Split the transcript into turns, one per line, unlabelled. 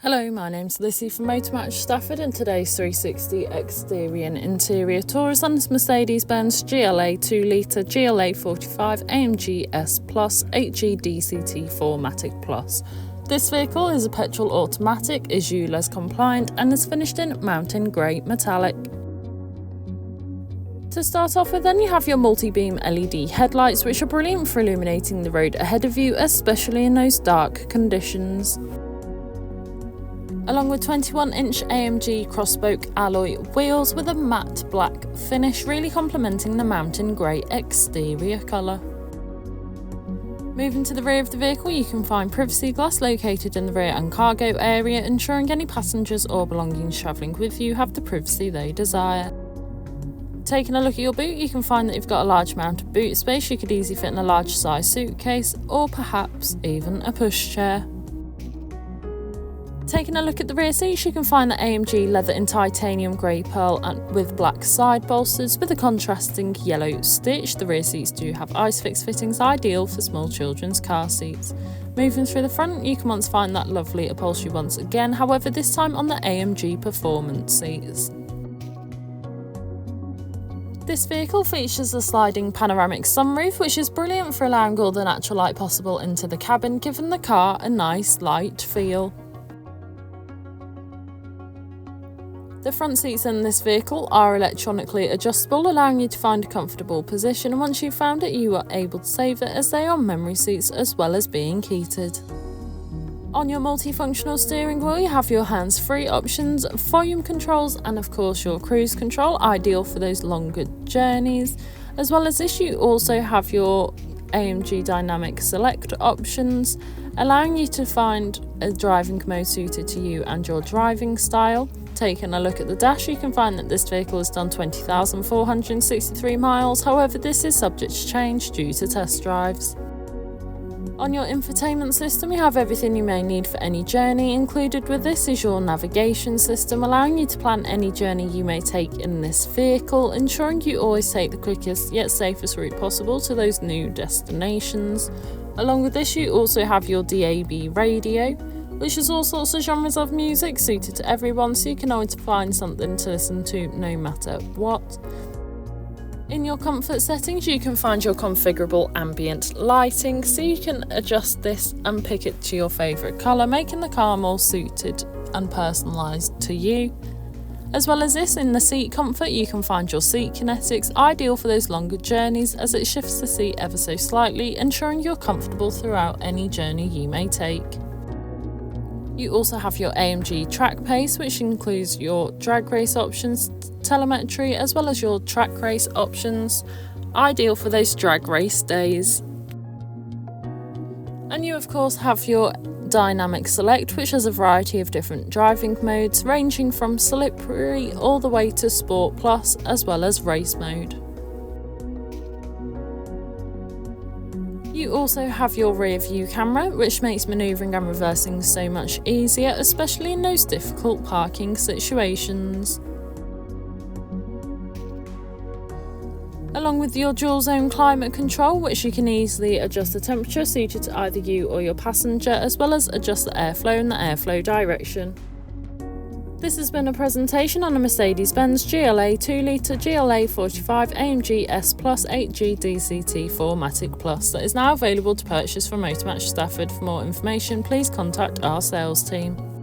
Hello, my name's Lizzie from Motor Match Stafford, and today's 360 exterior and interior tour is on this Mercedes-Benz GLA 2.0 GLA45 AMG S Plus 8G-DCT 4MATIC Plus. This vehicle is a petrol automatic, is ULEZ compliant, and is finished in mountain grey metallic. To start off with, then you have your multi-beam LED headlights, which are brilliant for illuminating the road ahead of you, especially in those dark conditions. Along with 21-inch AMG cross-spoke alloy wheels with a matte black finish, really complementing the mountain grey exterior colour. Moving to the rear of the vehicle, you can find privacy glass located in the rear and cargo area, ensuring any passengers or belongings travelling with you have the privacy they desire. Taking a look at your boot, you can find that you've got a large amount of boot space. You could easily fit in a large size suitcase or perhaps even a pushchair. Taking a look at the rear seats, you can find the AMG leather in titanium grey pearl and with black side bolsters with a contrasting yellow stitch. The rear seats do have ISOFIX fittings, ideal for small children's car seats. Moving through the front, you can once find that lovely upholstery once again, however this time on the AMG performance seats. This vehicle features a sliding panoramic sunroof, which is brilliant for allowing all the natural light possible into the cabin, giving the car a nice light feel. The front seats in this vehicle are electronically adjustable, allowing you to find a comfortable position, and once you've found it, you are able to save it as they are memory seats as well as being heated. On your multifunctional steering wheel, you have your hands-free options, volume controls, and of course your cruise control, ideal for those longer journeys. As well as this, you also have your AMG Dynamic Select options, allowing you to find a driving mode suited to you and your driving style. Taking a look at the dash, you can find that this vehicle has done 20,463 miles, however this is subject to change due to test drives. On your infotainment system, you have everything you may need for any journey. Included with this is your navigation system, allowing you to plan any journey you may take in this vehicle, ensuring you always take the quickest yet safest route possible to those new destinations. Along with this, you also have your DAB radio, which is all sorts of genres of music suited to everyone, so you can always find something to listen to no matter what. In your comfort settings, you can find your configurable ambient lighting, so you can adjust this and pick it to your favourite colour, making the car more suited and personalised to you. As well as this, in the seat comfort, you can find your seat kinetics, ideal for those longer journeys as it shifts the seat ever so slightly, ensuring you're comfortable throughout any journey you may take. You also have your AMG Track pace, which includes your drag race options, telemetry, as well as your track race options, ideal for those drag race days. And you of course have your Dynamic Select, which has a variety of different driving modes, ranging from slippery all the way to Sport Plus, as well as race mode. You also have your rear view camera, which makes manoeuvring and reversing so much easier, especially in those difficult parking situations. Along with your dual zone climate control, which you can easily adjust the temperature suited to either you or your passenger, as well as adjust the airflow and the airflow direction. This has been a presentation on a Mercedes-Benz GLA 2.0 GLA45 AMG S Plus 8G-DCT 4MATIC Plus that is now available to purchase from Motor Match Stafford. For more information, please contact our sales team.